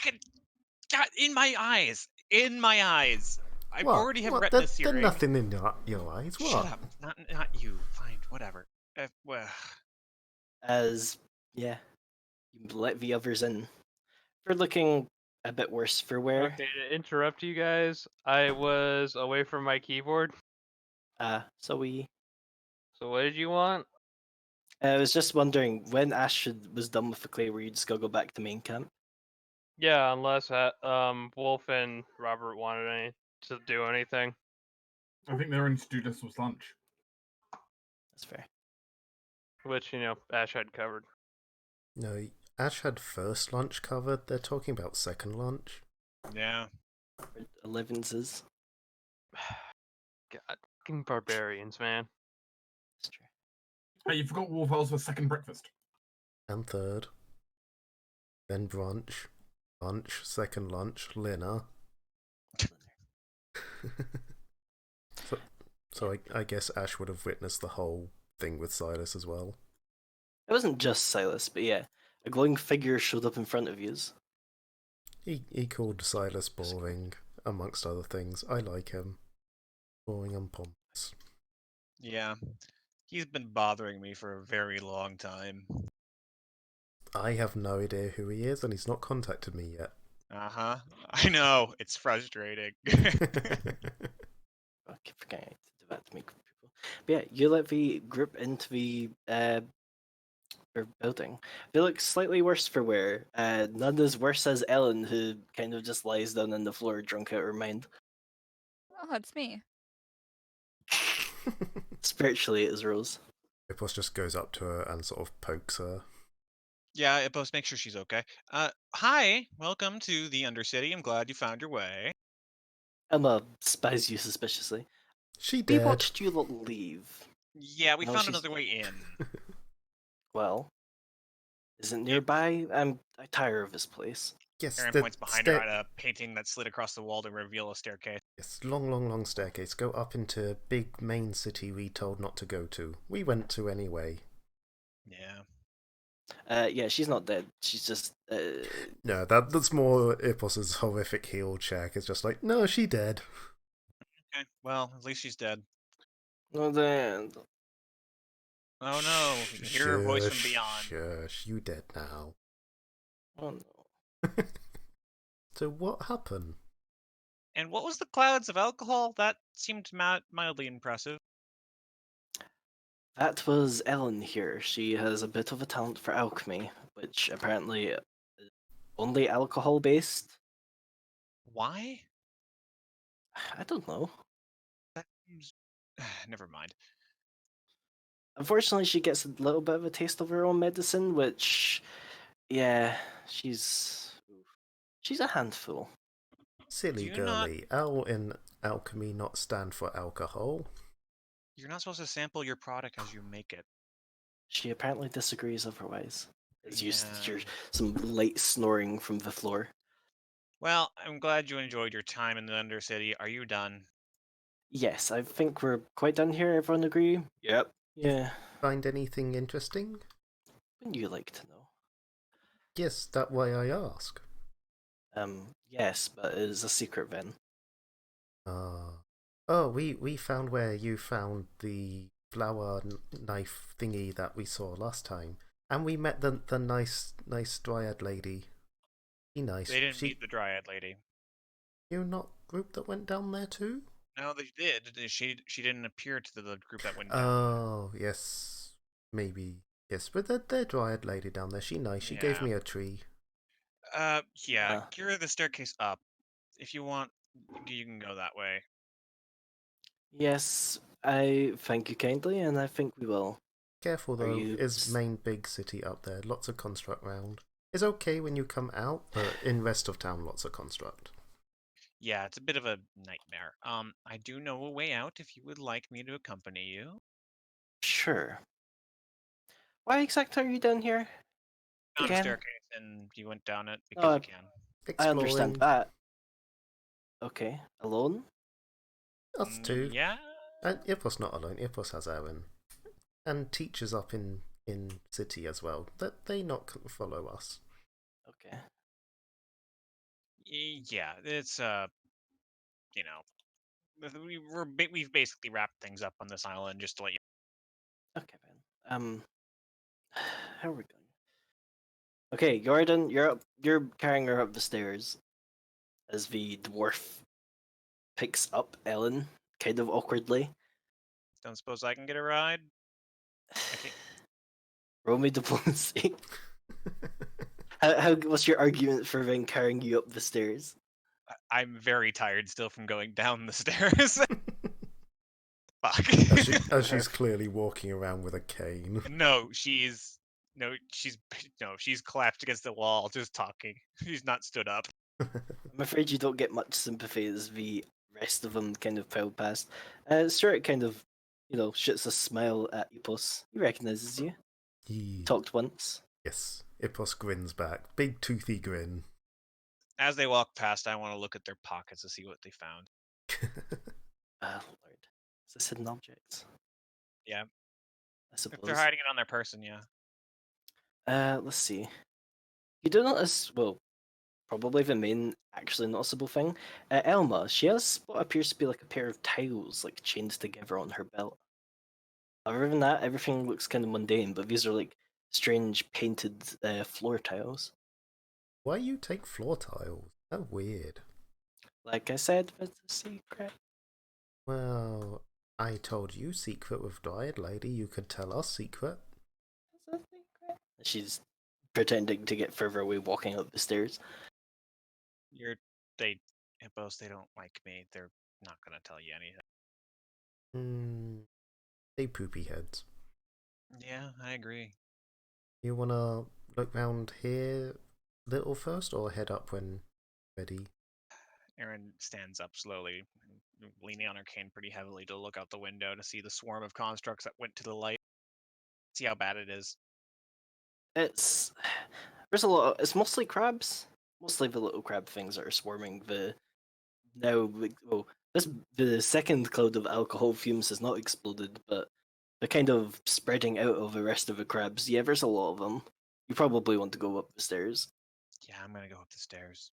fucking God, in my eyes! In my eyes! I What? already have What? retina There's searing. nothing in your eyes. Shut What? up. Not you. Fine, whatever. Well, As yeah, you let the others in. They're looking a bit worse for wear. Okay, to interrupt you guys, I was away from my keyboard. So we. So what did you want? I was just wondering when Ash was done with the clay, were you just gonna go back to main camp? Yeah, unless Wolf and Robert wanted to do anything. I think they're in to do this with lunch. That's fair. Which, Ash had covered. No, Ash had first lunch covered. They're talking about second lunch. yeah. 11's is. God, fucking barbarians, man. That's true. Hey, you forgot Wolfell's was second breakfast. And third. Then brunch. Lunch, second lunch, dinner. so I guess Ash would have witnessed the whole thing with Silas as well. It wasn't just Silas, but yeah, a glowing figure showed up in front of you. He called Silas boring, amongst other things. I like him. Boring and pompous. Yeah. He's been bothering me for a very long time. I have no idea who he is, and he's not contacted me yet. Uh-huh. I know. It's frustrating. I keep forgetting to do that to make people. But yeah, you let the group into the building. They look slightly worse for wear. None as worse as Ellen, who kind of just lies down on the floor, drunk out of her mind. Oh, it's me. Spiritually, it is Rose. Ipos just goes up to her and sort of pokes her. Yeah, Ipos, make sure she's okay. Hi! Welcome to the Undercity. I'm glad you found your way. Emma spies you suspiciously. She We dead. watched you lot leave. Yeah, we No, found she's- another way in. Well, is it nearby? I'm tired of this place. Yes, Aaron the points behind her at a painting that slid across the wall to reveal a staircase. Yes, long staircase. Go up into big main city we told not to go to. We went to anyway. Yeah. Yeah, she's not dead. She's just. No, that's more Ipos's horrific heel check. It's just like, no, she dead. Okay, well, at least she's dead. No, then. Oh no, you can hear her voice from beyond. Shush, you dead now. Oh no. So what happened? And what was the clouds of alcohol? That seemed mildly impressive. That was Ellen here. She has a bit of a talent for alchemy, which apparently is only alcohol based. Why? I don't know. That seems... Never mind. Unfortunately, she gets a little bit of a taste of her own medicine, which, yeah, she's a handful. Silly girly. L in alchemy not stand for alcohol. You're not supposed to sample your product as you make it. She apparently disagrees otherwise. As you Yeah. hear some light snoring from the floor. Well, I'm glad you enjoyed your time in the Undercity. Are you done? Yes, I think we're quite done here. Everyone agree? Yep. Yeah. Find anything interesting? Wouldn't you like to know? Yes, that way I ask. Yes, but it is a secret then. Oh, we found where you found the flower knife thingy that we saw last time. And we met the nice dryad lady. Be nice. They didn't meet the Dryad lady. You not group that went down there too? No, they did. She didn't appear to the group that went down. Oh, yes. Maybe. Yes, but the dryad lady down there, she nice. She gave Yeah. me a tree. Yeah. Cure the staircase up. If you want, you can go that way. Yes, I thank you kindly, and I think we will. Careful though, you is main big city up there. Lots of construct round. It's okay when you come out, but in rest of town, lots of construct. Yeah, it's a bit of a nightmare. I do know a way out if you would like me to accompany you. Sure. Why exactly are you down here? Found a Again? staircase and you went down it because you can. I understand Exploring. that. Okay, alone? Us too. Yeah. And Ipos not alone. Ipos has Aaron. And teachers up in city as well. That they not follow us. Okay. Yeah, it's you know, we've basically wrapped things up on this island just to let you. Okay, man. How are we going? Okay, Gordon, you're up. You're carrying her up the stairs as the dwarf picks up Ellen, kind of awkwardly. Don't suppose I can get a ride? Okay. Roll me diplomacy. What's your argument for them carrying you up the stairs? I'm very tired still from going down the stairs. As Fuck. she's clearly walking around with a cane. No, she's she's collapsed against the wall, just talking. She's not stood up. I'm afraid you don't get much sympathy as the rest of them kind of pile past. Stuart kind of, shoots a smile at Epos. He recognizes you. He... Talked once. Yes, Ipos grins back. Big toothy grin. As they walk past, I want to look at their pockets to see what they found. Lord. Is this hidden objects? Yeah. I suppose. If they're hiding it on their person, yeah. Let's see. You do notice, well, probably the main actually noticeable thing. Elma, she has what appears to be like a pair of tiles, like chained together on her belt. Other than that, everything looks kind of mundane, but these are like strange painted floor tiles. Why you take floor tiles? How weird. Like I said, it's a secret. Well, I told you secret with Dryad Lady. You could tell us secret. It's a secret. She's pretending to get further away, walking up the stairs. Hippos, they don't like me. They're not gonna tell you anything. They poopy heads. Yeah, I agree. You wanna look round here little first, or head up when ready? Erin stands up slowly, leaning on her cane pretty heavily to look out the window to see the swarm of constructs that went to the light. See how bad it is. There's a lot. It's mostly crabs. Mostly the little crab things that are swarming. The second cloud of alcohol fumes has not exploded, but they're kind of spreading out of the rest of the crabs. Yeah, there's a lot of them. You probably want to go up the stairs. Yeah, I'm gonna go up the stairs.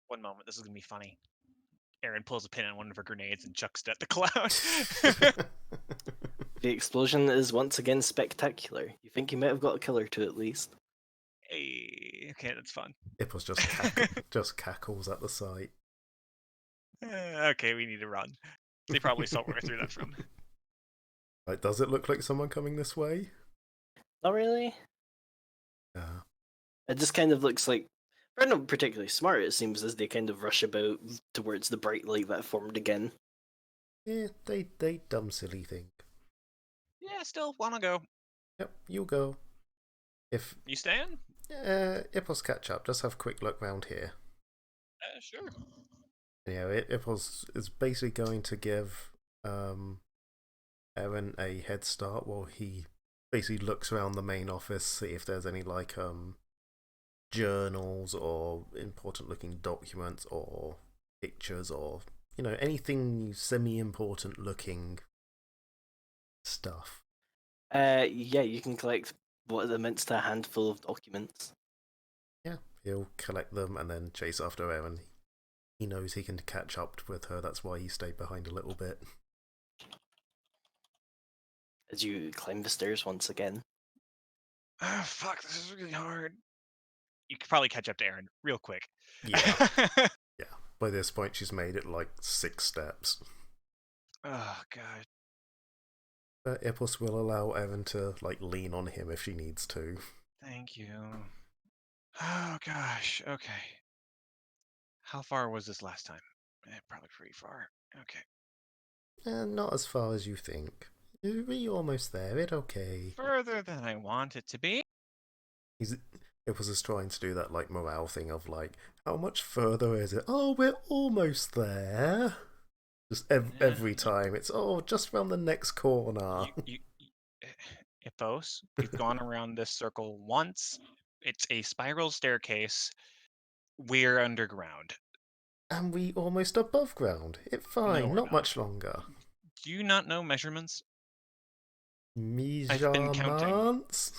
One moment, this is gonna be funny. Erin pulls a pin on one of her grenades and chucks it at the cloud. The explosion is once again spectacular. You think you might have got a kill or two at least. Hey, okay, that's fun. Ipos just cackles at the sight. Okay, we need to run. They probably saw where I threw that from. Like, does it look like someone coming this way? Not really. Yeah. It just kind of looks like they're not particularly smart, it seems, as they kind of rush about towards the bright light that formed again. Yeah, they dumb silly think. Yeah, still wanna go. Yep, you go. If You staying? Ipos catch up, just have a quick look round here. Sure. Yeah, Ipos is basically going to give Erin a head start while he basically looks around the main office, see if there's any like journals or important looking documents or pictures or anything semi-important looking stuff. Yeah, you can collect what amounts to a handful of documents. Yeah, he'll collect them and then chase after Erin. He knows he can catch up with her, that's why he stayed behind a little bit. As you climb the stairs once again. Oh, fuck, this is really hard. You could probably catch up to Erin real quick. Yeah. Yeah. By this point, she's made it like 6 steps. Oh, God. But Ipos will allow Erin to like lean on him if she needs to. Thank you. Oh, gosh. Okay. How far was this last time? Probably pretty far. Okay. Not as far as you think. You're almost there, it's okay. Further than I want it to be. Ipos is trying to do that like morale thing of like, how much further is it? Oh, we're almost there. Just every time it's, just around the next corner. Ipos, we've gone around this circle once. It's a spiral staircase. We're underground. And we almost above ground. It's fine, No, we're not much longer. Do you not know measurements? Measurements?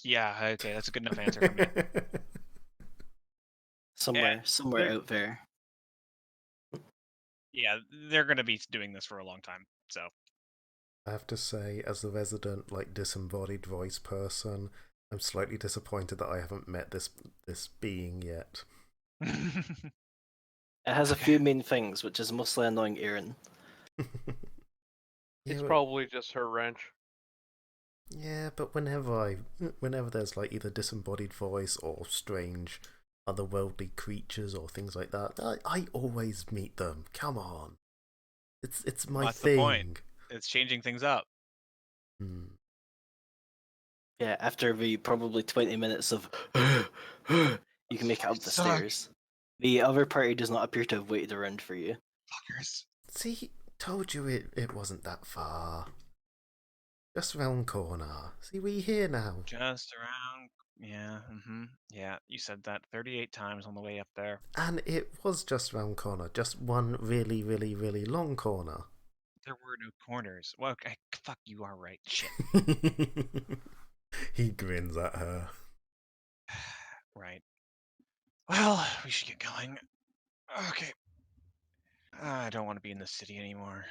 Yeah, okay, that's a good enough answer for me. somewhere they're- out there. Yeah, they're gonna be doing this for a long time. So I have to say, as the resident, like, disembodied voice person, I'm slightly disappointed that I haven't met this being yet. It has a Okay. few main things, which is mostly annoying Aaron. It's but- probably just her wrench. Yeah, but whenever there's like either disembodied voice or strange otherworldly creatures or things like that, I always meet them. Come on, it's my That's thing. the point. It's changing things up. Hmm. Yeah, after the probably 20 minutes of you can make it up the Suck. stairs. The other party does not appear to have waited around for you. Fuckers. See, told you it wasn't that far. Just round corner. See, we here now. Just around. Yeah. Yeah, you said that 38 times on the way up there. And it was just round corner. Just one really, really, really long corner. There were no corners. Well, okay, fuck, you are right. Shit. He grins at her. Right. Well, we should get going. Okay. I don't want to be in the city anymore.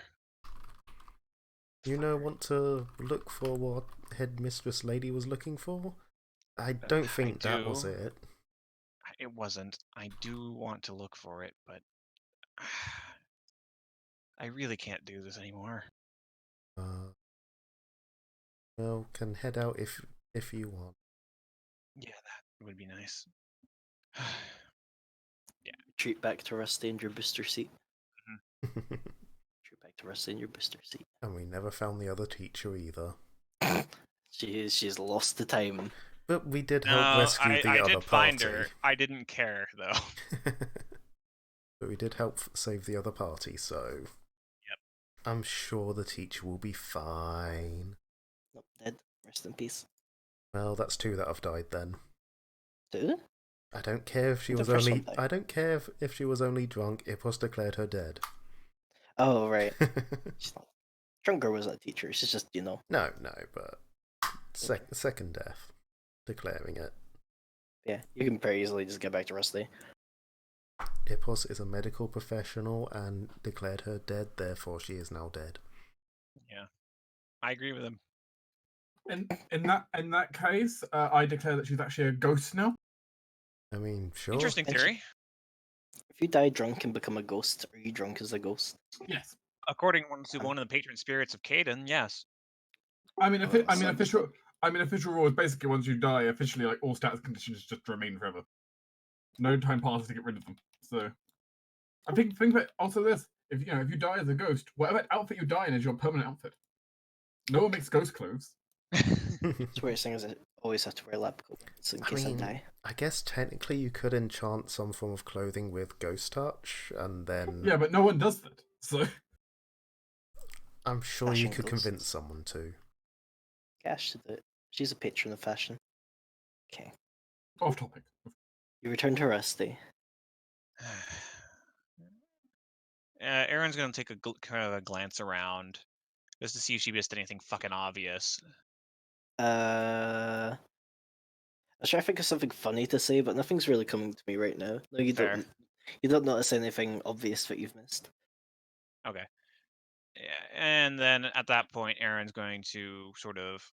You want to look for what Headmistress Lady was looking for? I don't think that was do. it. It wasn't. I do want to look for it, but I really can't do this anymore. Well, can head out if you want. Yeah, that would be nice. Retreat back to Rusty in your booster seat. And Retreat back to Rusty in your booster seat. we never found the other teacher either. She's lost the time. But we did No, help rescue the I other did find party. her. I didn't care though. But we did help save the other party, so Yep. I'm sure the teacher will be fine. Nope, dead. Rest in peace. Well, that's two that have died then. Two? I don't care if she The was first only. one died. I don't care if she was only drunk. It was declared her dead. Oh, right. She's not. Drunker was a teacher. She's just, No, but second death, declaring it. Yeah, you can very easily just get back to Rusty. Ipos is a medical professional and declared her dead, therefore she is now dead. Yeah, I agree with him. In that case, I declare that she's actually a ghost now. I mean, sure. Interesting theory. If you die drunk and become a ghost, are you drunk as a ghost? Yes. According to one of the patron spirits of Caden, yes. I mean, so official rule is basically once you die, officially, like all status conditions just remain forever. No time passes to get rid of them. So, I think about also this: if you die as a ghost, whatever outfit you die in is your permanent outfit. No one makes ghost clothes. So what you're saying is I always have to wear lab coats in case I die. I guess technically you could enchant some form of clothing with ghost touch, and then Yeah, but no one does that. So, I'm sure you Fashion could ghosts. convince someone to. Cash to do it. She's a patron of fashion. Okay. off topic. You return to Rusty. Aaron's gonna take kind of a glance around, just to see if she missed anything fucking obvious. I'm trying to think of something funny to say, but nothing's really coming to me right now. No, you Fair. don't. You don't notice anything obvious that you've missed. Okay. Yeah, and then at that point, Aaron's going to sort of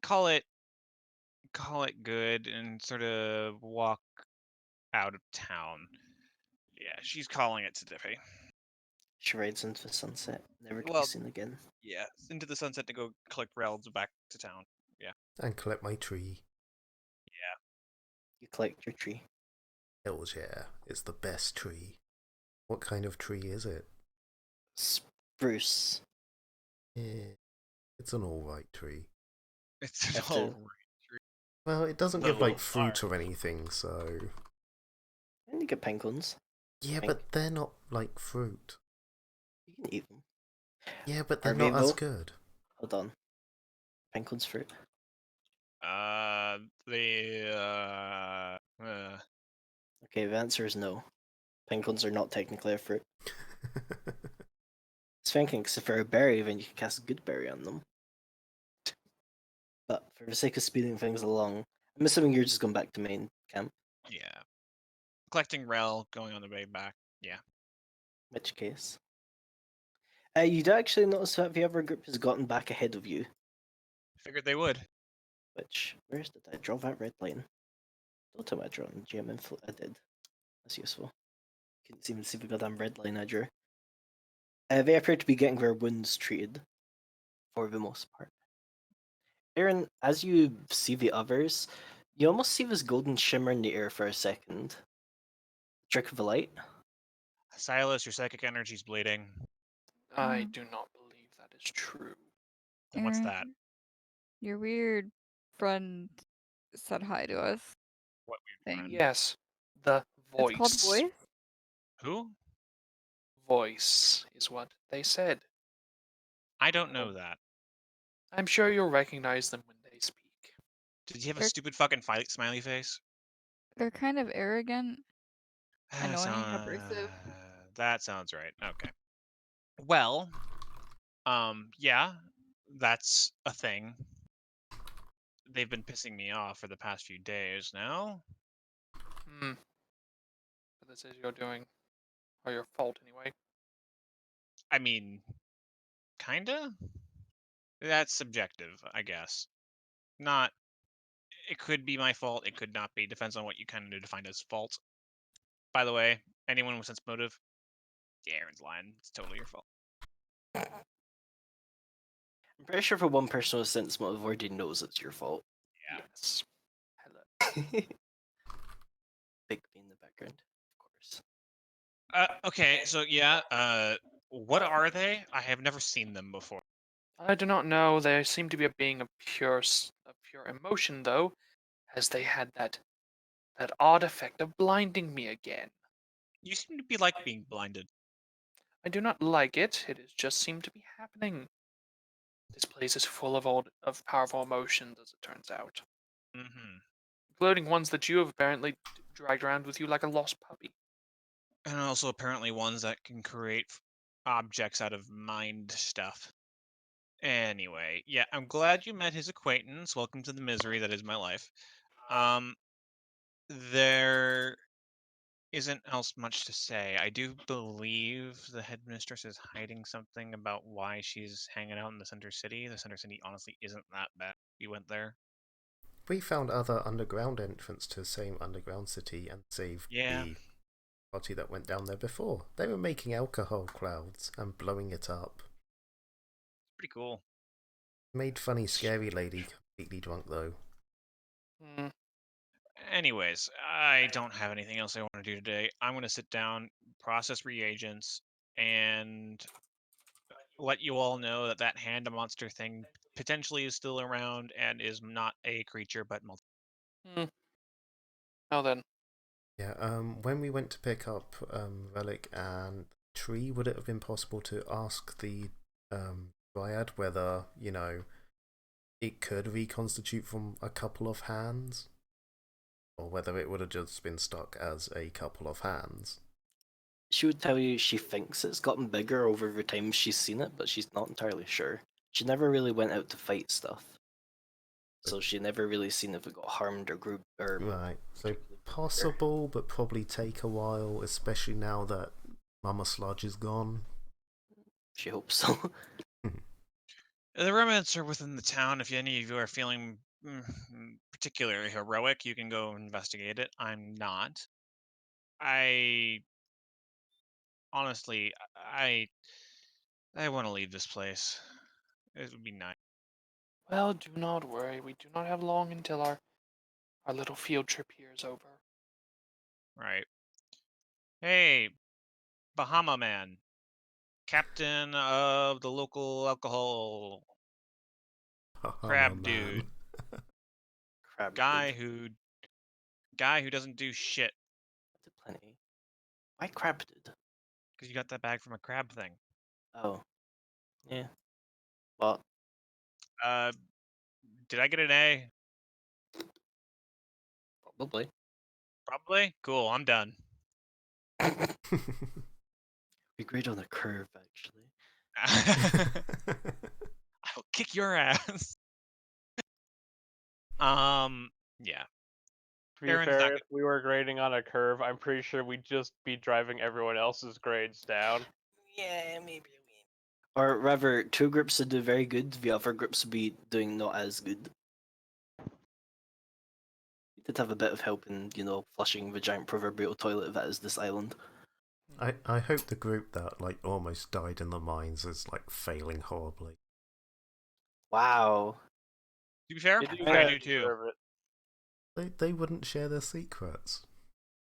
call it good and sort of walk out of town. Yeah, she's calling it today. She rides into the sunset, never to Well- be seen again. Yeah, into the sunset to go collect Relds back to town. And collect my tree. You collect your tree. Hells yeah, it's the best tree. What kind of tree is it? Spruce. Yeah, it's an alright tree. It's Have all to- Well, it doesn't The give like little fruit flower. or anything, so And you get pine cones. yeah, Pink. but they're not like fruit. You can eat them. Yeah, but they're Are not they as though? good. Hold on. Pine cones fruit. Okay, the answer is no. Pine cones are not technically a fruit. It's thinking, because if they're a berry, then you can cast good berry on them. But for the sake of speeding things along, I'm assuming you're just going back to main camp. Yeah. collecting Rel, going on the way back. Yeah. Which case. You do actually notice that the other group has gotten back ahead of you. Figured they would. Which, where's did I draw that red line? Don't tell me I drew it in GM info. I did. That's useful. Couldn't even see the goddamn red line I drew. They appear to be getting their wounds treated, for the most part. Aaron, as you see the others, you almost see this golden shimmer in the air for a second. Trick of the light? Silas, your psychic energy's bleeding. I Oh. do not believe that is true. Then what's that? Your weird friend said hi to us. What weird Thing. friend? Yes, the voice. It's called voice? Who? Voice is what they said. I don't know that. I'm sure you'll recognize them when they speak. Did he have a They're- stupid fucking smiley face? They're kind of arrogant. That Annoying, abrasive. That sounds right. Okay. Well, yeah, that's a thing. They've been pissing me off for the past few days now. But this is your doing, or your fault anyway. I mean, kinda? That's subjective, I guess. Not. It could be my fault, it could not be. Depends on what you kind of define as fault. By the way, anyone with sense motive, Aaron's lying. It's totally your fault. I'm pretty sure for one person with sense motive already knows it's your fault. Yeah. Yes. Hello. Big B in the background, of course. Okay, so yeah, what are they? I have never seen them before. I do not know. They seem to be a being of pure emotion, though, as they had that odd effect of blinding me again. You seem to be like being blinded. I do not like it. It has just seemed to be happening. This place is full of powerful emotions, as it turns out, Mm-hmm. including ones that you have apparently dragged around with you like a lost puppy. And also apparently ones that can create objects out of mind stuff. Anyway, yeah, I'm glad you met his acquaintance. Welcome to the misery that is my life. There isn't else much to say. I do believe the headmistress is hiding something about why she's hanging out in the center city. The center city honestly isn't that bad. We went there. We found other underground entrance to the same underground city and saved Yeah. the party that went down there before. They were making alcohol clouds and blowing it up. Pretty cool. Made funny scary lady completely drunk though. Anyways, I don't have anything else I want to do today. I'm going to sit down, process reagents, and let you all know that that hand monster thing potentially is still around and is not a creature but multi. Now then. Yeah, when we went to pick up Relic and Tree, would it have been possible to ask the Dryad whether, you know, it could reconstitute from a couple of hands? Or whether it would have just been stuck as a couple of hands? She would tell you she thinks it's gotten bigger over the time she's seen it, but she's not entirely sure. She never really went out to fight stuff. So she never really seen if it got harmed or grew or Right, so possible, but probably take a while, especially now that Mama Sludge is gone. She hopes so. The remnants are within the town. If any of you are feeling particularly heroic, you can go investigate it. I'm not. Honestly, I want to leave this place. It would be nice. Well, do not worry. We do not have long until our little field trip here is over. Right. Hey, Bahama Man, captain of the local alcohol crab dude, Crab guy dude. who doesn't do shit. I did plenty. Why crab dude? Because you got that bag from a crab thing. Oh. Yeah. What? Did I get an A? Probably. Probably. Cool. I'm done. Be great on a curve, actually. I'll kick your ass. Yeah. be Aaron's not fair, gonna- if we were grading on a curve, I'm pretty sure we'd just be driving everyone else's grades down. Yeah, maybe. Or rather, two groups would do very good, the other groups would be doing not as good. We did have a bit of help in, flushing the giant proverbial toilet that is this island. I hope the group that like almost died in the mines is like failing horribly. Wow. To be fair, They do I kinda do too. deserve it. They wouldn't share their secrets.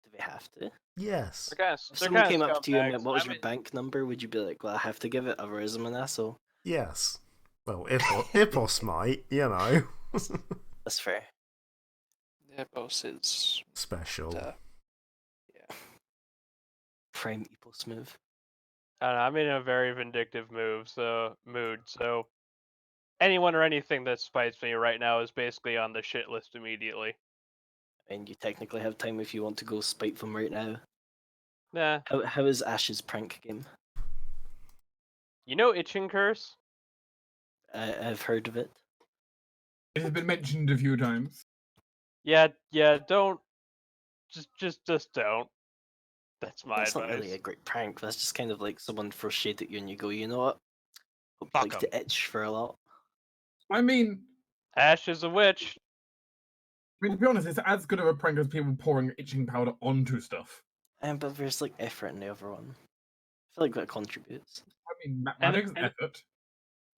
Do they have to? Yes. If someone came up to you and went, what was your bank number, would you be like, well, I have to give it, otherwise I'm an asshole? Yes. Well, Ipos might, you know. That's fair. Epos is Special. yeah. Prime Epos move. I don't know, I'm in a very vindictive mood, so anyone or anything that spites me right now is basically on the shit list immediately. And you technically have time if you want to go spite them right now. Nah. How is Ash's prank game? You know Itching Curse? I've heard of it. It has been mentioned a few times. Yeah, don't just don't. That's my That's advice. not really a great prank. That's just kind of like someone throws shade at you and you go, you know what? Hope you Fuck like 'em. to itch for a lot. I mean, Ash is a witch. to be honest, it's as good of a prank as people pouring itching powder onto stuff. But there's like effort in the other one. I feel like that contributes. I mean, And- magic's and- effort.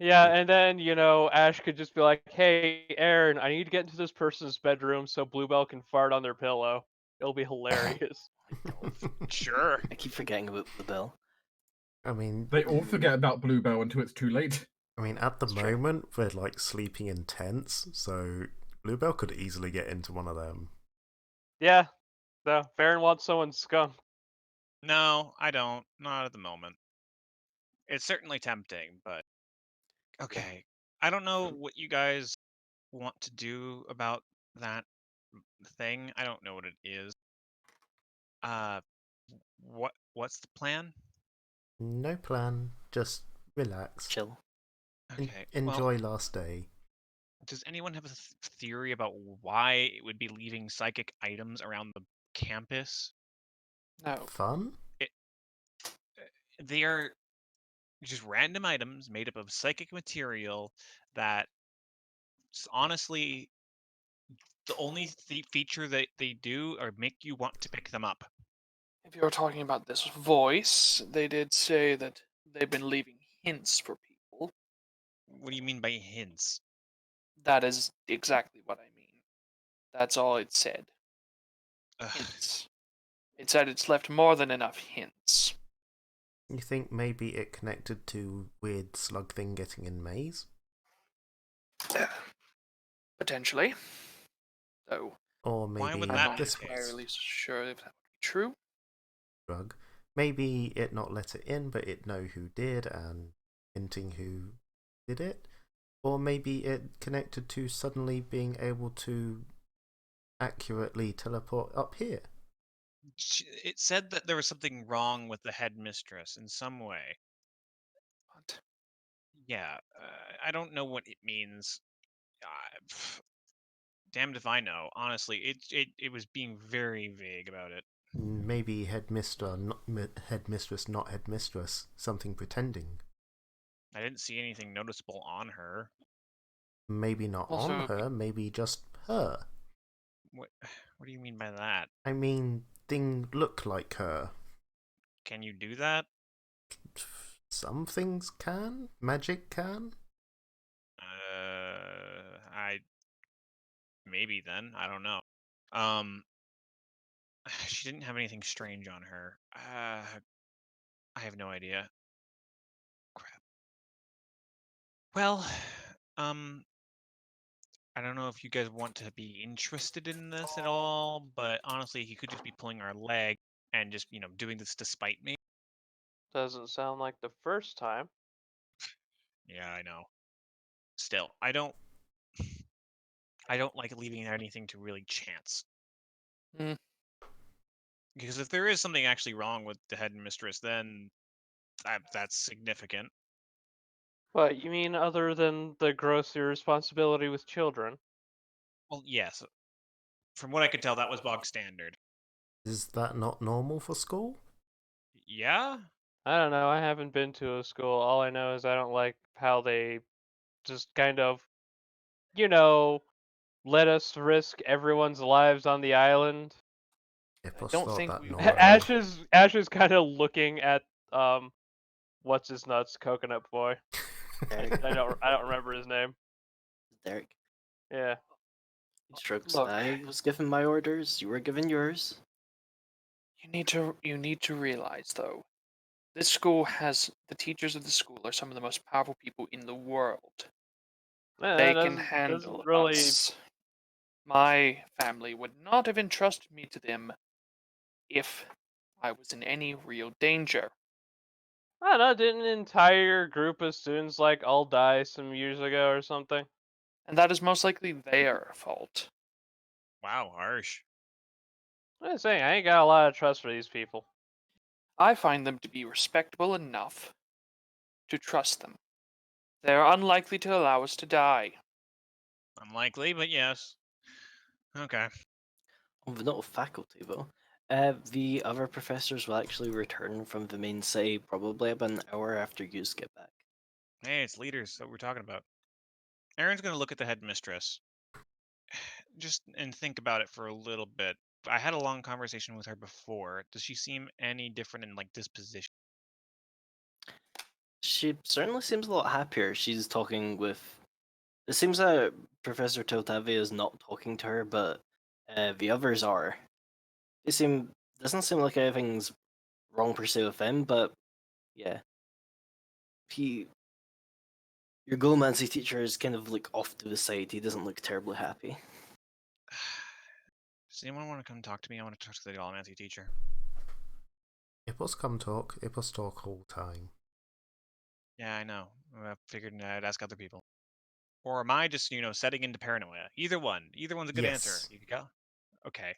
Yeah, and then, Ash could just be like, hey, Aaron, I need to get into this person's bedroom so Bluebell can fart on their pillow. It'll be hilarious. Sure. I keep forgetting about the bell. I mean, They all forget about Bluebell until it's too late. I mean, at the That's true. moment we're like sleeping in tents, so Bluebell could easily get into one of them. Yeah, no, Farron wants someone's skunk. No, I don't. Not at the moment. It's certainly tempting, but okay. I don't know what you guys want to do about that thing. I don't know what it is. Uh, what's the plan? No plan, just relax. Chill. Okay. Enjoy last day. Does anyone have a theory about why it would be leaving psychic items around the campus? No. Fun? They are just random items made up of psychic material that honestly the only feature that they do are make you want to pick them up. If you're talking about this voice, they did say that they've been leaving hints for people. What do you mean by hints? That is exactly what I mean. That's all it said. Ugh. Hints. It said it's left more than enough hints. You think maybe it connected to weird slug thing getting in maze? Potentially. Though Or Why maybe would I'm that not be this the case? entirely sure if that would be true. drug. Maybe it not let it in, but it know who did and hinting who did it. Or maybe it connected to suddenly being able to accurately teleport up here. It said that there was something wrong with the headmistress in some way. But Yeah, I don't know what it means. Damned if I know. Honestly, it was being very vague about it. Maybe headmistress, not headmistress. Something pretending. I didn't see anything noticeable on her. Maybe not Also- on her, maybe just her. What do you mean by that? I mean, thing look like her. Can you do that? Some things can. Magic can. I maybe then. I don't know. She didn't have anything strange on her. I have no idea. Crap. Well, um, I don't know if you guys want to be interested in this at all, but honestly, he could just be pulling our leg and just, doing this to spite me. Doesn't sound like the first time. Yeah, I know. Still, I don't like leaving anything to really chance. Hmm. Because if there is something actually wrong with the headmistress, then that's significant. What, you mean other than the gross irresponsibility with children? Well, yes, from what I could tell, that was bog standard. Is that not normal for school? Yeah? I don't know. I haven't been to a school. All I know is I don't like how they just kind of, you know, let us risk everyone's lives on the island. Hippos don't thought think that we normal. Ash is kind of looking at what's his nuts, Coconut Boy. Derek. I don't remember his name. Derek. Yeah. He shrugs. Look. I was given my orders. You were given yours. You need to realize though, this school has the teachers of the school are some of the most powerful people in the world. Yeah, They that can doesn't handle really. us. My family would not have entrusted me to them if I was in any real danger. I don't know. Didn't an entire group of students like all die some years ago or something? And that is most likely their fault. Wow, harsh. I'm just saying, I ain't got a lot of trust for these people. I find them to be respectable enough to trust them. They are unlikely to allow us to die. Unlikely, but yes. Okay. Of not faculty though. The other professors will actually return from the main city probably about an hour after you get back. Hey, it's leaders that we're talking about. Aaron's gonna look at the headmistress, just and think about it for a little bit. I had a long conversation with her before. Does she seem any different in like disposition? She certainly seems a lot happier. She's talking with. It seems that Professor Totavia is not talking to her, but the others are. They seem. Doesn't seem like anything's wrong per se with them, but yeah. He. Your Gomancy teacher is kind of like off to the side. He doesn't look terribly happy. Does anyone want to come talk to me? I want to talk to the Almancy teacher. Hippos come talk. Hippos talk all the time. Yeah, I know. I figured I'd ask other people. Or am I just, setting into paranoia? Either one. Either one's a good answer. Yes. You could go. Okay.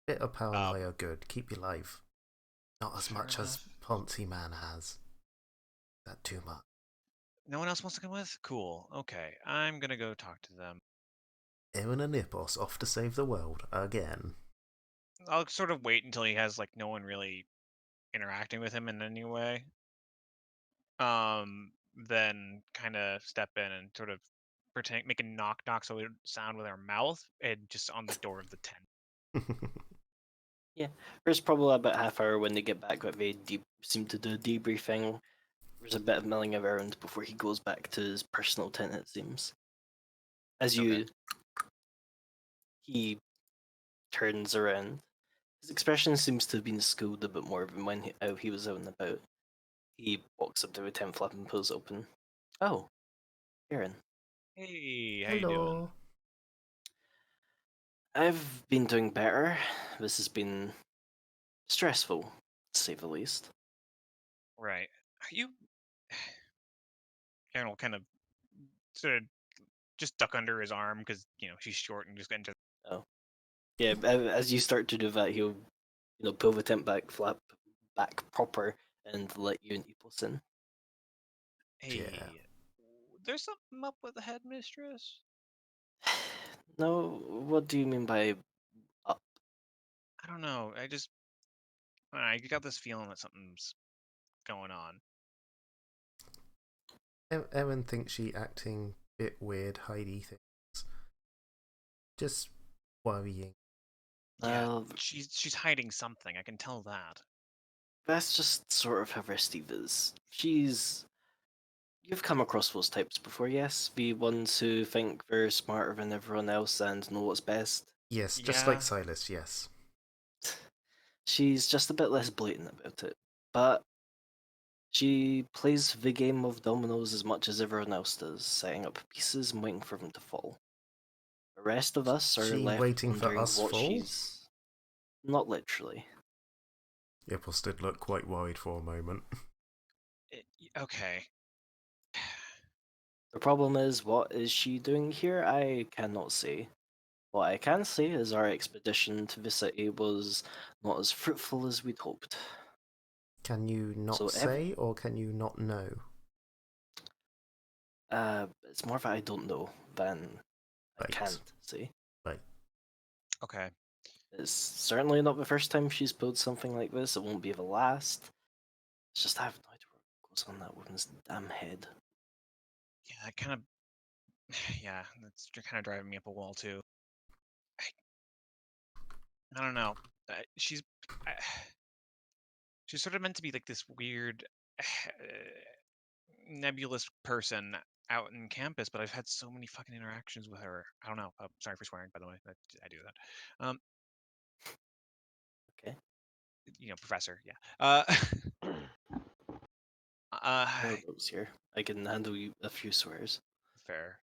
Bit of paranoia good. Keep you alive. Not as Fair much as enough. Ponzi Man has. That too much. No one else wants to come with? Cool. Okay. I'm gonna go talk to them. Aaron and Hippos off to save the world again. I'll sort of wait until he has like no one really interacting with him in any way. Then kind of step in and sort of pretend make a knock knock so it sound with our mouth and just on the door of the tent. Yeah, there's probably about half hour when they get back. But they seem to do a debriefing. There's a bit of milling around before he goes back to his personal tent. It seems. As you, Okay. he turns around. His expression seems to have been schooled a bit more than when he was out and about. He walks up to the tent flap and pulls open. Oh, Aaron. Hey, how you doing? Hello. I've been doing better. This has been stressful, to say the least. Right. Are you? Aaron will kind of sort of just duck under his arm because she's short and just enter. Oh, yeah. As you start to do that, he'll, pull the tent flap back proper, and let you and Epos in. Hey, there's something up with the headmistress. No, what do you mean by up? I don't know. I got this feeling that something's going on. Aaron thinks she acting a bit weird, Heidi things. Just worrying. Yeah, she's hiding something. I can tell that. That's just sort of how Steve is. You've come across those types before, yes? The ones who think they're smarter than everyone else and know what's best? Yes, just Yeah. like Silas, yes. She's just a bit less blatant about it. But she plays the game of dominoes as much as everyone else does, setting up pieces and waiting for them to fall. The rest of us are She left waiting for wondering us what fall? she's... Not literally. Hippos did look quite worried for a moment. Okay. The problem is, what is she doing here? I cannot say. What I can say is our expedition to the city was not as fruitful as we'd hoped. Can you not So say, or can you not know? It's more that I don't know than I Right. can't say. Right. Okay. It's certainly not the first time she's pulled something like this. It won't be the last. It's just I have no idea what goes on that woman's damn head. Yeah, that kind of. Yeah, that's kind of driving me up a wall too. I don't know. She's. I, she's sort of meant to be like this weird, nebulous person out in campus, but I've had so many fucking interactions with her. I don't know. Sorry for swearing, by the way. I do that. Okay. Professor. Yeah. Uh, No those here. I can handle you a few swears. fair.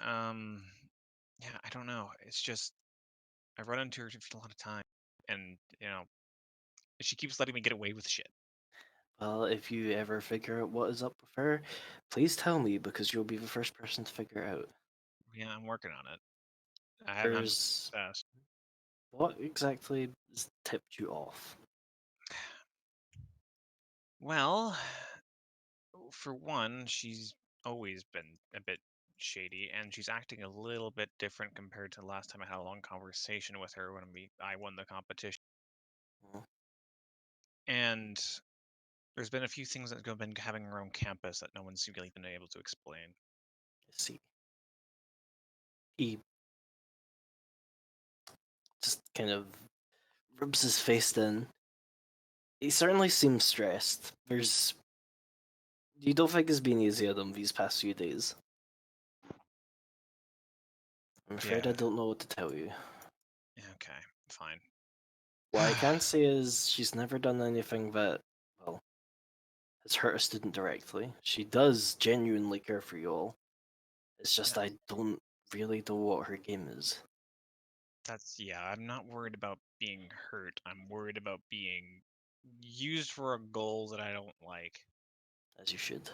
Um, yeah, I don't know. It's just I run into her a lot of time, and she keeps letting me get away with shit. Well, if you ever figure out what is up with her, please tell me because you'll be the first person to figure it out. Yeah, I'm working on it. I haven't had much There's success. what exactly has tipped you off? Well, for one, she's always been a bit shady, and she's acting a little bit different compared to the last time I had a long conversation with her when I won the competition. Hmm, And there's been a few things that have been having around campus that no one's really been able to explain. I see. He just kind of rubs his face in. He certainly seems stressed. You don't think it's been easy on him these past few days? I'm afraid I Yeah. don't know what to tell you. Okay. Fine. What I can say is she's never done anything that, well, has hurt a student directly. She does genuinely care for you all. It's just I don't really know what her game is. Yeah, I'm not worried about being hurt. I'm worried about being used for a goal that I don't like. As you should.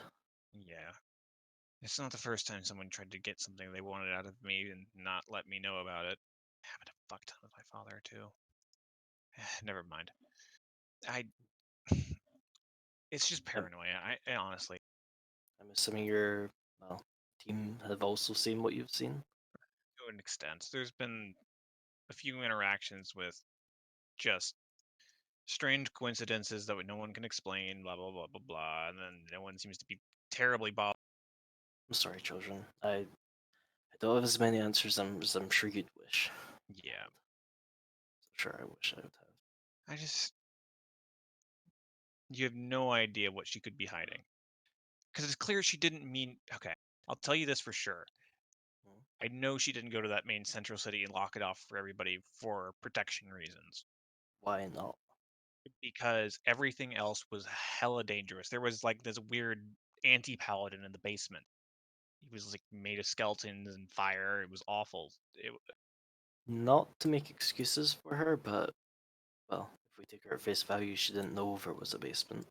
Yeah. It's not the first time someone tried to get something they wanted out of me and not let me know about it. Happened a fuck ton with my father too. Never mind. I it's just I'm, paranoia. I honestly I'm assuming your, well, team have also seen what you've seen. to an extent. There's been a few interactions with just strange coincidences that no one can explain, blah blah blah blah blah, and then no one seems to be terribly bothered. I'm sorry, children. I don't have as many answers as I'm sure you'd wish. Yeah. Sure, I wish I would have. I just you have no idea what she could be hiding. Because it's clear she didn't mean okay, I'll tell you this for sure. Hmm, I know she didn't go to that main central city and lock it off for everybody for protection reasons. why not? Because everything else was hella dangerous. There was like this weird anti-paladin in the basement. He was like made of skeletons and fire. It was awful. Not to make excuses for her, but, well, if we take her at face value, she didn't know there was a basement.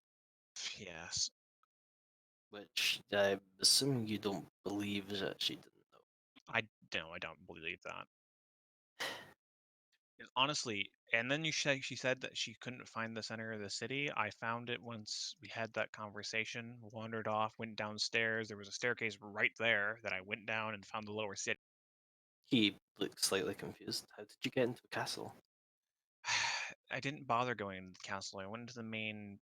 Yes. Which I'm assuming you don't believe that she didn't know. I don't believe that. Honestly, and then she said that she couldn't find the center of the city. I found it once we had that conversation, wandered off, went downstairs. There was a staircase right there that I went down and found the lower city. He looked slightly confused. How did you get into the castle? I didn't bother going into the castle. I went into the main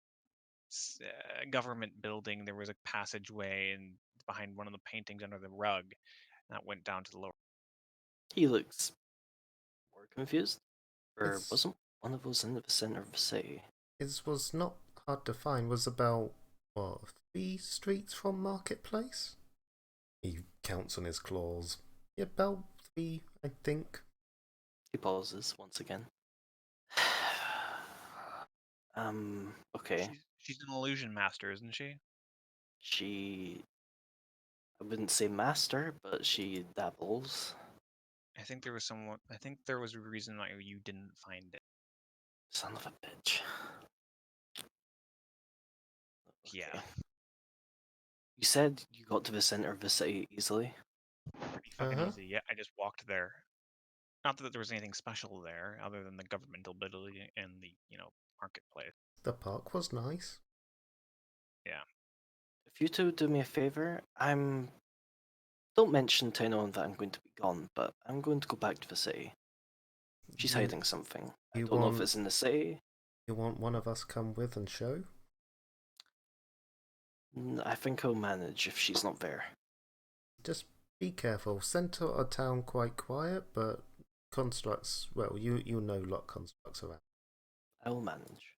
government building. There was a passageway and behind one of the paintings under the rug that went down to the lower. He looks more confused. Or It's wasn't one of those in the center of the city? it was not hard to find. Was about what 3 streets from Marketplace? He counts on his claws. Yeah, about 3, I think. He pauses once again. Okay. She's an illusion master, isn't she? She, I wouldn't say master, but she dabbles. I think there was someone. I think there was a reason why you didn't find it. Son of a bitch. Yeah, Okay. You said you got to the center of the city easily. pretty Uh fucking huh. easy. Yeah, I just walked there. Not that there was anything special there, other than the governmental building and the marketplace. The park was nice. Yeah. If you two do me a favor, don't mention to anyone that I'm going to be gone, but I'm going to go back to the city. She's You- hiding something. I you don't know if want- it's in the city. You want one of us come with and show? I think I'll manage if she's not there. Just be careful. Centre of town quite quiet, but constructs. Well, you know lot constructs around. I'll manage.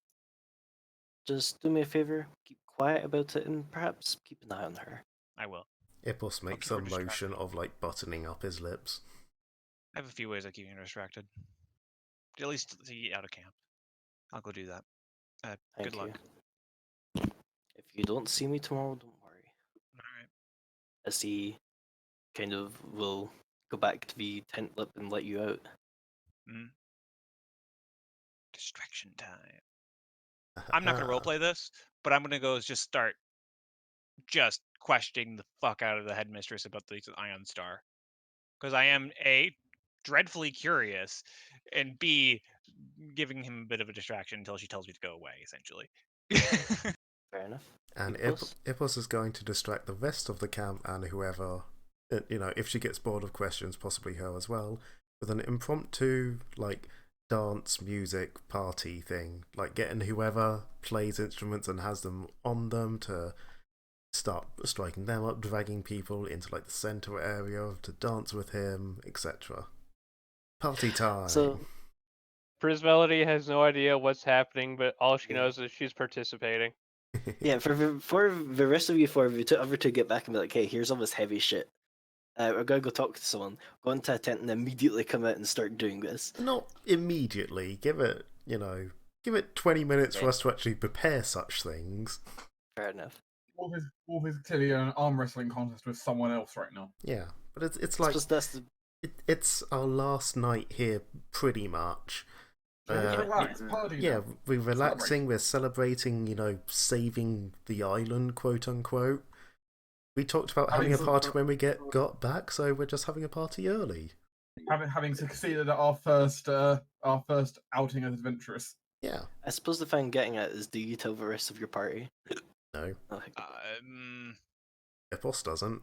Just do me a favor, keep quiet about it, and perhaps keep an eye on her. I will. Ipos I'll makes keep her a motion distracted. of like buttoning up his lips. I have a few ways of keeping her distracted. At least to get out of camp. I'll go do that. Thank Good luck. you. If you don't see me tomorrow, don't worry. Alright. As he kind of will go back to the tent lip and let you out. Distraction time. I'm not gonna roleplay this, but I'm gonna go just start just questioning the fuck out of the headmistress about the Ion Star. Because I am A, dreadfully curious, and B, giving him a bit of a distraction until she tells me to go away, essentially. Fair enough. And Ipos? Ipos is going to distract the rest of the camp and whoever, if she gets bored of questions, possibly her as well, with an impromptu, like, dance, music, party thing. Like, getting whoever plays instruments and has them on them to start striking them up, dragging people into, like, the centre area to dance with him, etc. Party time! So, Prismelody has no idea what's happening, but all she knows is she's participating. yeah, for the rest of you four, if you ever to get back and be like, hey, here's all this heavy shit. We're gonna go talk to someone, go into a tent and immediately come out and start doing this. Not immediately. Give it 20 minutes for Okay. us to actually prepare such things. Fair enough. Wolf is clearly in an arm wrestling contest with someone else right now. Yeah, but it's I like suppose that's the it's our last night here, pretty much. So relax, party. Yeah, now. we're relaxing. We're celebrating. Saving the island, quote unquote. We talked about having a party when we got back, so we're just having a party early. Having succeeded at our first outing as adventurous. Yeah. I suppose the thing I'm getting at is, do you tell the rest of your party? No, Okay. Ipos doesn't.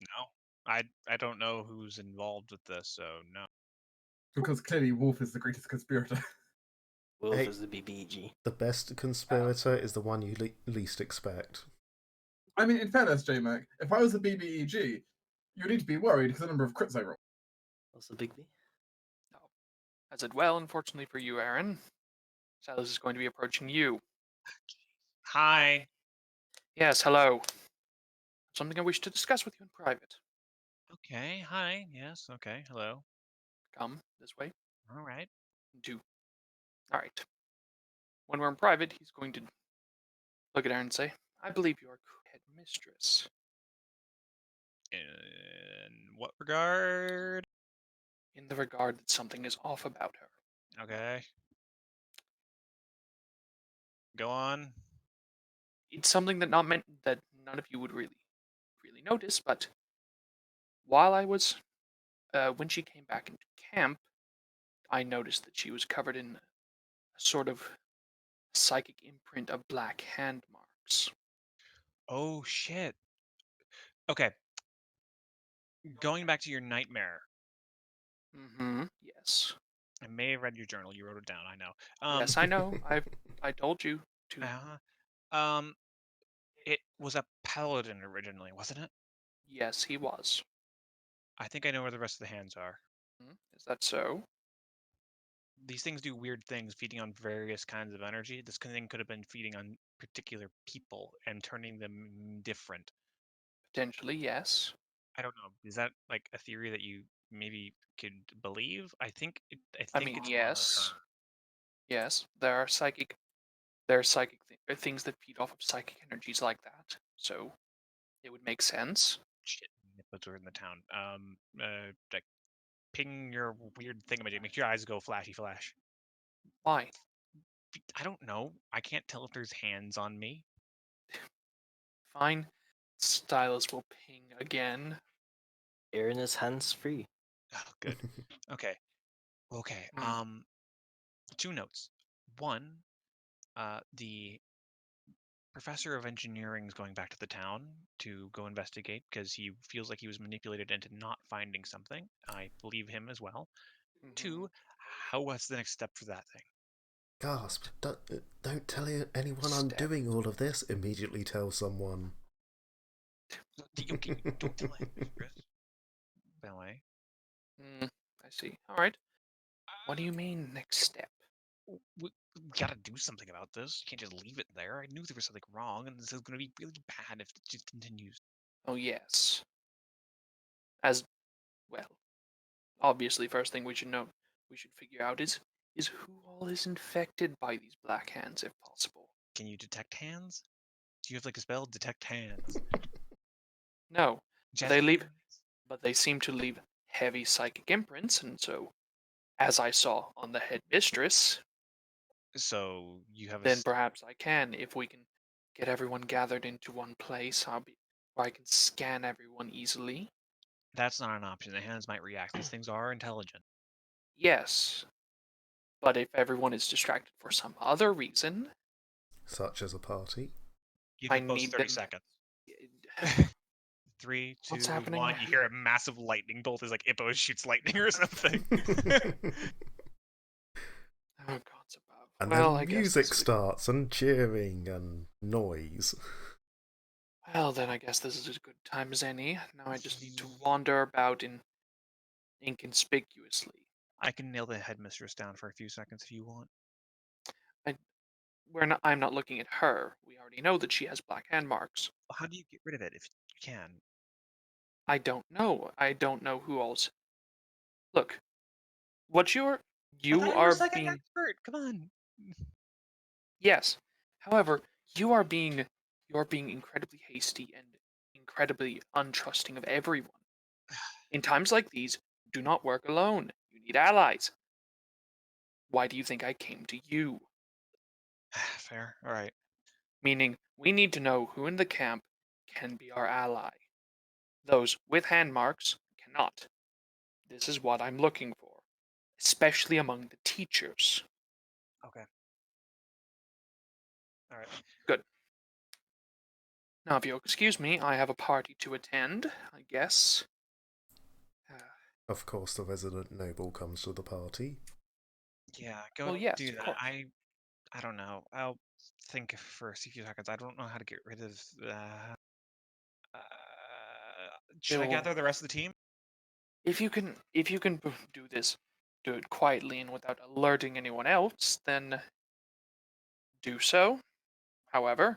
No. I don't know who's involved with this, so no. Because clearly Wolf is the greatest conspirator. Wolf Hey. is the BBG. The best conspirator is the one you least expect. I mean, in fairness, J-Mac, if I was a BBEG, you need to be worried because the number of crits I roll. Also Big B. As it well, unfortunately for you, Aaron, Silas is going to be approaching you. Hi. Yes, hello. Something I wish to discuss with you in private. Okay, hi. Yes, okay, hello. Come this way. Alright. All right. When we're in private, he's going to look at Aaron and say, I believe you are headmistress. In what regard? In the regard that something is off about her. Okay. Go on. It's something that that none of you would really notice, but while I was when she came back into camp, I noticed that she was covered in a sort of psychic imprint of black hand marks. Oh shit. Okay. Going back to your nightmare. Mm-hmm. Yes. I may have read your journal. You wrote it down. I know. Yes, I know. I told you to. Uh-huh. It was a paladin originally, wasn't it? Yes, he was. I think I know where the rest of the hands are. Is that so? These things do weird things, feeding on various kinds of energy. This thing could have been feeding on particular people and turning them different. Potentially, yes. I don't know. Is that like a theory that you maybe could believe? I think I mean, it's yes. long-term. Yes, there are things that feed off of psychic energies like that. So it would make sense. Shit, nipples are in the town. Like ping your weird thingamajig. Make your eyes go flashy flash. Why? I don't know. I can't tell if there's hands on me. Fine. Stylus will ping again. Aaron is hands free. Oh, good. Okay. Okay. Hmm. 2 notes. One, the professor of engineering is going back to the town to go investigate because he feels like he was manipulated into not finding something. I believe him as well. Mhm. 2, what's the next step for that thing? Gasp! Don't tell anyone I'm Step. doing all of this. Immediately tell someone. Okay, don't tell it, Chris. Ballet. I see. All right. What do you mean next step? We gotta do something about this. You can't just leave it there. I knew there was something wrong, and this is gonna be really bad if it just continues. Oh yes. As well, obviously, first thing we should figure out is who all is infected by these black hands, if possible. Can you detect hands? Do you have like a spell? Detect hands. No, Just but they seem to leave heavy psychic imprints, and so, as I saw on the headmistress, so you have a. then perhaps I can, if we can get everyone gathered into one place, where I can scan everyone easily. That's not an option. The hands might react. These things are intelligent. Yes, but if everyone is distracted for some other reason, Such as a party. Give I you both need 30 them. seconds. 3, 2, What's happening? 1. You hear a massive lightning bolt as like Ippo shoots lightning or something. Oh, gods above. And Well, then I guess music this is, starts and cheering and noise. well, then I guess this is as good time as any. Now I just need to wander about inconspicuously. I can nail the headmistress down for a few seconds if you want. I'm not looking at her. We already know that she has black hand marks. How do you get rid of it if you can? I don't know. I don't know who else. Look, what you are being. expert. Come on. Yes. However, you are being incredibly hasty and incredibly untrusting of everyone. In times like these, do not work alone. You need allies. Why do you think I came to you? Fair. All right. Meaning, we need to know who in the camp can be our ally. Those with hand marks cannot. This is what I'm looking for, especially among the teachers. Okay. All right. Good. Now, if you'll excuse me, I have a party to attend, I guess. Of course, the resident noble comes to the party. Yeah, go Well, yes, do of that. course. I don't know. I'll think for a few seconds. I don't know how to get rid of. Uh, should I Bill, gather the rest of the team? if you can do this, do it quietly and without alerting anyone else, then do so. However,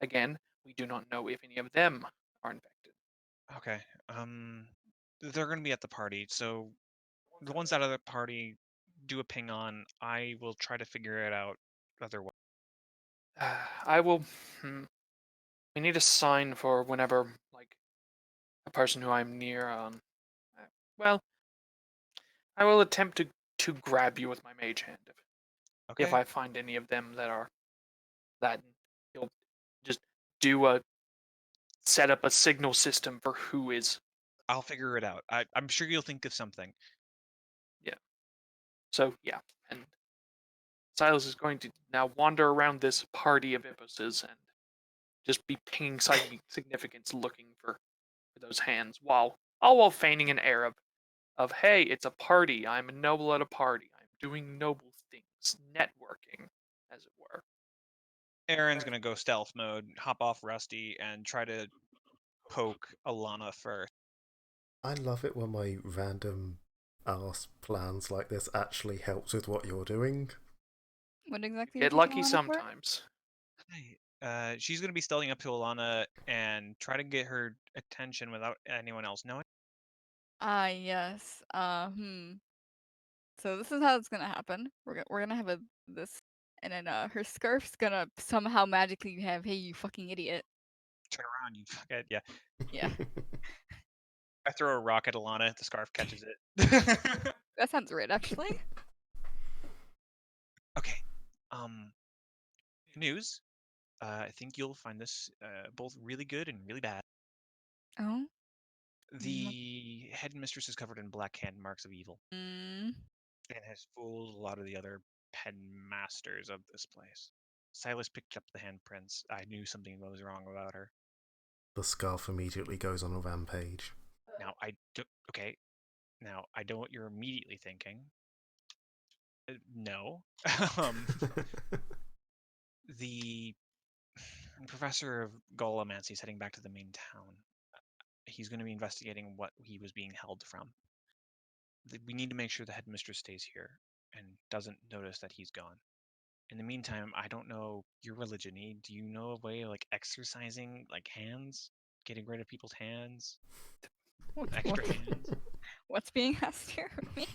again, we do not know if any of them are infected. Okay. They're gonna be at the party, so the ones out of the party do a ping on. I will try to figure it out otherwise. I will. We need a sign for whenever, like, a person who I'm near. Well, I will attempt to grab you with my mage hand if Okay. I find any of them that you'll just do a set up a signal system for who is. I'll figure it out. I'm sure you'll think of something. Yeah. So yeah, and Silas is going to now wander around this party of Ipposes and just be pinging psychic significance, looking for those hands, all while feigning an air of hey, it's a party. I'm a noble at a party. I'm doing noble things, networking, as it were. Aaron's gonna go stealth mode, hop off Rusty, and try to poke Alana first. I love it when my random ass plans like this actually helps with what you're doing. What exactly are you Get taking lucky Alana for? sometimes. She's gonna be stealthing up to Alana and try to get her attention without anyone else knowing. Ah, yes. So this is how it's gonna happen. We're gonna have this, and then her scarf's gonna somehow magically have, "Hey, you fucking idiot." Turn around, you fuckhead. Yeah. Yeah, I throw a rock at Alana. The scarf catches it. that sounds right, actually. Okay. News. I think you'll find this both really good and really bad. Oh. The headmistress is covered in black hand marks of evil Mm. and has fooled a lot of the other headmasters of this place. Silas picked up the handprints. I knew something was wrong about her. The scarf immediately goes on a rampage. Now I do. Okay. Now I know what you're immediately thinking. No. The professor of Golomancy is heading back to the main town. He's going to be investigating what he was being held from. We need to make sure the headmistress stays here and doesn't notice that he's gone. In the meantime, I don't know your religion. Do you know a way of like exercising like hands, getting rid of people's hands, extra hands? What's being asked here of me?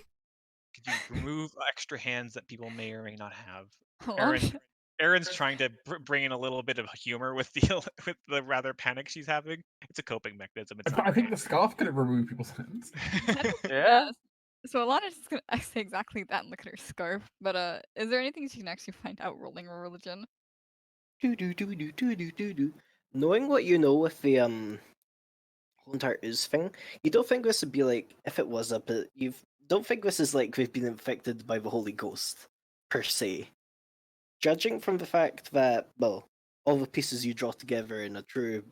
Could you remove extra hands that people may or may not have? Hold on. Erin's trying to bring in a little bit of humor with the with the rather panic she's having. It's a coping mechanism. It's not I think great. the scarf could remove people's hands. Yeah. So Alana's just gonna say exactly that and look at her scarf. But is there anything she can actually find out rolling her religion? Knowing what you know with the whole entire ooze thing, you don't think this would be like if it was up? You don't think this is like we've been infected by the Holy Ghost per se. Judging from the fact that, well, all the pieces you draw together in a true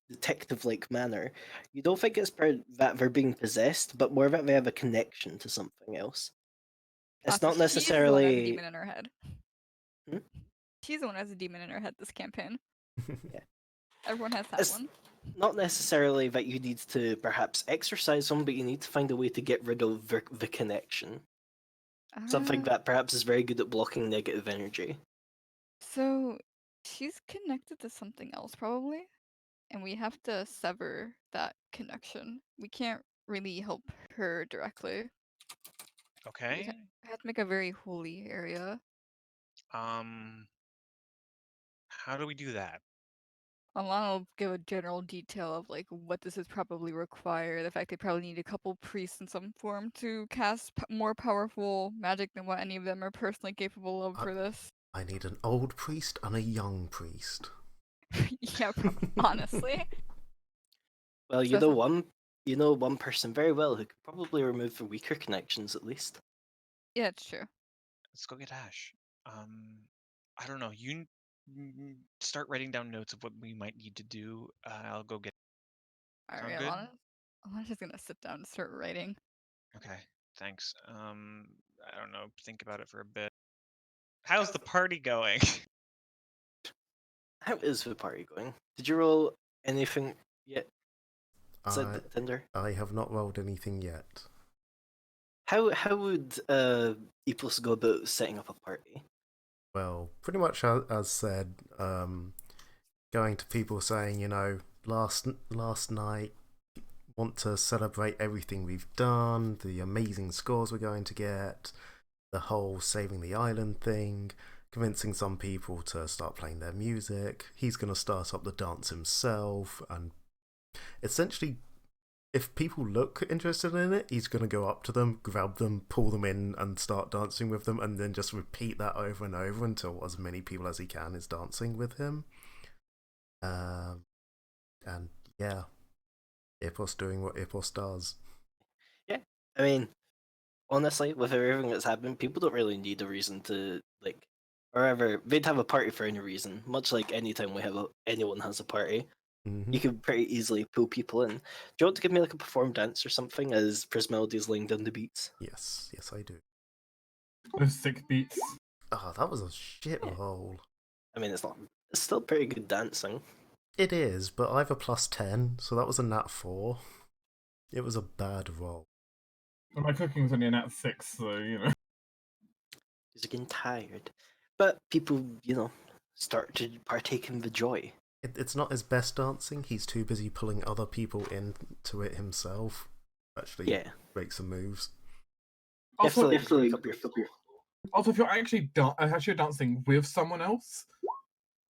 detective-like manner, you don't think it's that they're being possessed, but more that they have a connection to something else. It's not She's the one who has a necessarily. demon in her head. Hmm? She's the one who has a demon in her head this campaign. Yeah. Everyone has that It's one. not necessarily that you need to perhaps exercise them, but you need to find a way to get rid of the connection. Something Uh, that perhaps is very good at blocking negative energy. So she's connected to something else probably, and we have to sever that connection. We can't really help her directly. We'd Okay. have to make a very holy area. How do we do that? Alana will give a general detail of like what this is probably require. The fact they probably need a couple priests in some form to cast more powerful magic than what any of them are personally capable of for this. I need an old priest and a young priest. Yeah, honestly. Well, So that's you know one person very well who could probably remove the weaker connections at least. yeah, it's true. Let's go get Ash. I don't know. You start writing down notes of what we might need to do. I'll go get. All Sound right, good? Alana's just gonna sit down and start writing. Okay. Thanks. I don't know. Think about it for a bit. How's the party going? How is the party going? Did you roll anything yet? Said Tinder. I have not rolled anything yet. How would Epos go about setting up a party? Well, pretty much as said, going to people saying, you know, last night, want to celebrate everything we've done, the amazing scores we're going to get, the whole saving the island thing, convincing some people to start playing their music. He's going to start up the dance himself, and essentially, if people look interested in it, he's going to go up to them, grab them, pull them in, and start dancing with them, and then just repeat that over and over until as many people as he can is dancing with him. And yeah, Ipos doing what Ipos does. Yeah, I mean, honestly, with everything that's happened, people don't really need a reason to like, or ever they'd have a party for any reason. Much like anytime anyone has a party, you can pretty easily pull people in. Do you want to give me like a perform dance or something as Prismelody is laying down the beats? Yes, I do. Those 6 beats. Oh, that was a shit roll. I mean, it's still pretty good dancing. It is, but I have a +10, so that was a nat 4. It was a bad roll. Well, my cooking was only a nat 6, so, you know. He's getting tired. But people, start to partake in the joy. It's not his best dancing. He's too busy pulling other people into it himself. Actually, make some moves. Also, if you're actually dancing with someone else,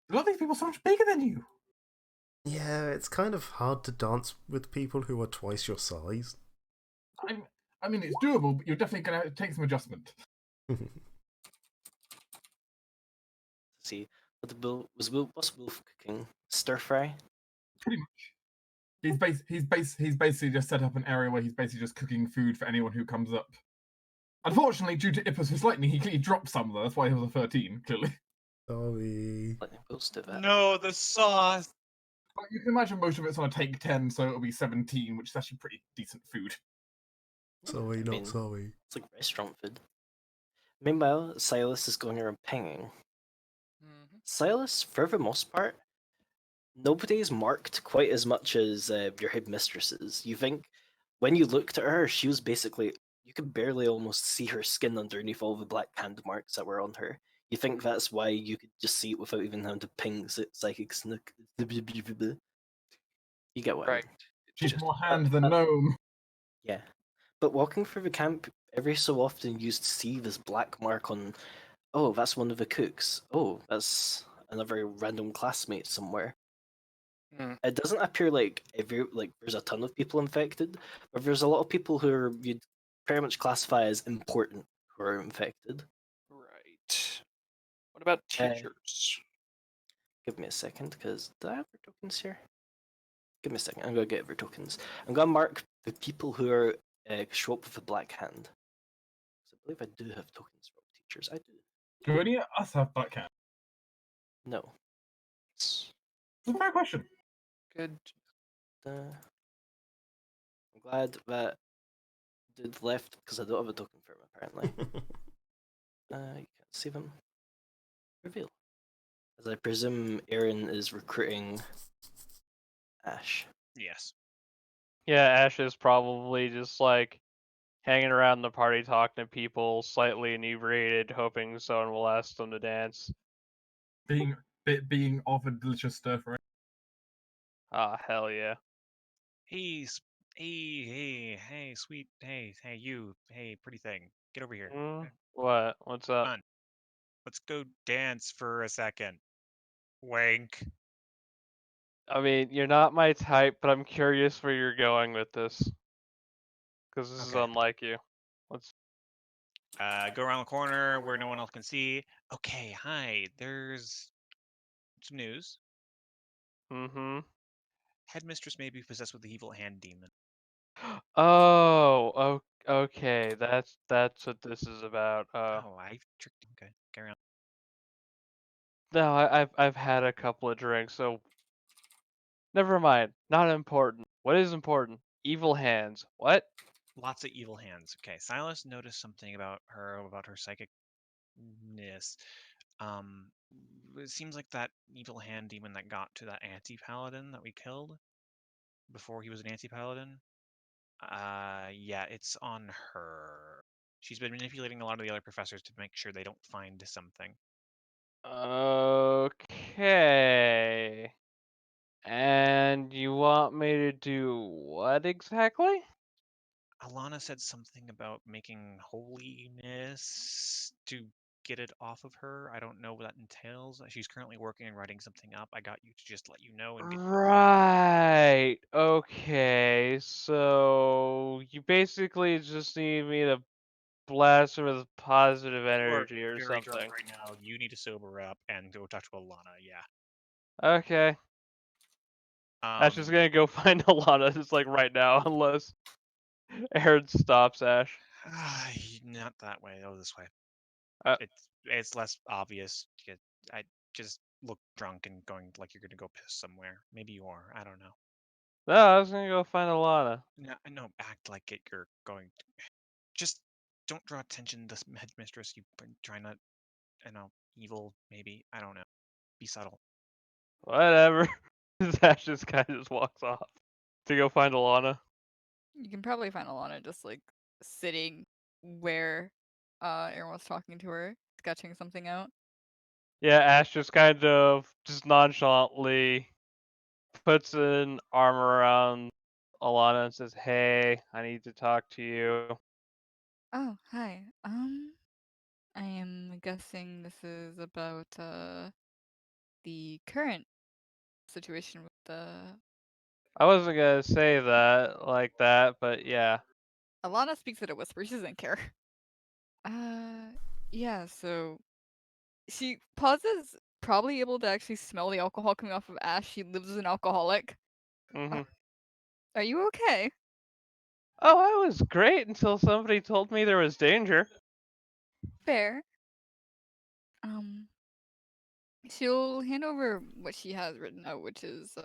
a lot of these people are so much bigger than you. Yeah, it's kind of hard to dance with people who are twice your size. I mean, it's doable, but you're definitely going to take some adjustment. See, what's Wolf cooking? Stir fry? Pretty much. He's basically just set up an area where he's basically just cooking food for anyone who comes up. Unfortunately, due to Ipos' lightning, he clearly dropped some though. That's why he was a 13, clearly. Sorry. No, the sauce. But you can imagine most of it's on a take 10, so it'll be 17, which is actually pretty decent food. Sorry, not sorry. It's like restaurant food. Meanwhile, Silas is going around pinging. Mhm. Silas, for the most part, nobody's marked quite as much as your headmistress is. You think when you looked at her, she was basically, you could barely almost see her skin underneath all the black hand marks that were on her. You think that's why you could just see it without even having to ping psychic snook. You get what I mean. Right. She's Just more hand than gnome. Yeah. But walking through the camp, every so often you see this black mark on, oh, that's one of the cooks. Oh, that's another random classmate somewhere. Mm. It doesn't appear like there's a ton of people infected, but there's a lot of people who are you'd pretty much classify as important who are infected. Right. What about Uh, teachers? Give me a second, because do I have their tokens here? Give me a second. I'm gonna get their tokens. I'm gonna mark the people who are show up with the black hand. So I believe I do have tokens for teachers. I do. Do any of us have black hand? No. It's It's a fair question. good. I'm glad that dude left because I don't have a token for him apparently. You can't see them. Reveal. As I presume Aaron is recruiting Ash. Yes. Yeah, Ash is probably just like hanging around the party talking to people, slightly inebriated, hoping someone will ask them to dance. Being offered delicious stir fry. Ah, hell yeah. Hey, sweet, hey, you, hey, pretty thing, get over here. What? What's up? Come on, let's go dance for a second. Wink. I mean, you're not my type, but I'm curious where you're going with this. Because this is Okay. unlike you. Let's. Go around the corner where no one else can see. Okay, hi. There's some news. Mm-hmm. Headmistress may be possessed with the evil hand demon. Oh, okay. That's what this is about. Oh, I tricked you. Okay, carry on. No, I've had a couple of drinks, so never mind. Not important. What is important? Evil hands. What? Lots of evil hands. Okay, Silas noticed something about her psychicness. Um, it seems like that evil hand demon that got to that anti-paladin that we killed before he was an anti-paladin. Yeah, it's on her. She's been manipulating a lot of the other professors to make sure they don't find something. Okay. And you want me to do what exactly? Alana said something about making holiness to get it off of her. I don't know what that entails. She's currently working and writing something up. I got you to just let you know and get. Right. Okay. So you basically just need me to blast her with positive You are energy or very drunk something. right now. You need to sober up and go talk to Alana. Yeah. Okay. Ash is gonna go find Alana just like right now, unless Aaron stops Ash. Not that way. Oh, this way. Uh, It's less obvious. I just look drunk and going like you're gonna go piss somewhere. Maybe you are. I don't know. no, I was gonna go find Alana. No, act like it. You're going. Just don't draw attention to headmistress. You try not. I know, evil. Maybe. I don't know. Be subtle. Whatever. Ash just kind of just walks off to go find Alana. You can probably find Alana just like sitting where Aaron was talking to her, sketching something out. Yeah, Ash just kind of just nonchalantly puts an arm around Alana and says, "Hey, I need to talk to you." Oh, hi. I am guessing this is about the current situation with the I wasn't gonna say that like that, but yeah. Alana speaks at a whisper, she doesn't care. Yeah, so she pauses, probably able to actually smell the alcohol coming off of Ash. She lives as an alcoholic. Mm-hmm. Are you okay? Oh, I was great until somebody told me there was danger. Fair. She'll hand over what she has written out, which is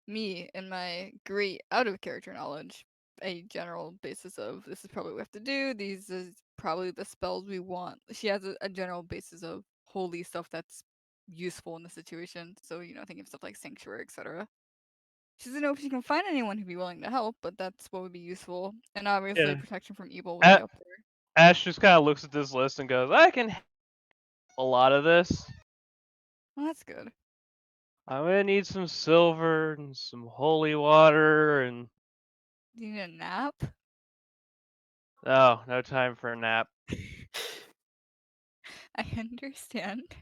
me and my great out of character knowledge, a general basis of this is probably what we have to do. These is probably the spells we want. She has a general basis of holy stuff that's useful in the situation. So, thinking of stuff like sanctuary, etc. She doesn't know if she can find anyone who'd be willing to help, but that's what would be useful. And obviously, Yeah. protection from evil would be up there. Ash just kind of looks at this list and goes, "I can a lot of this. Well, that's good. I'm gonna need some silver and some holy water and Do you need a nap? oh, no time for a nap." I understand.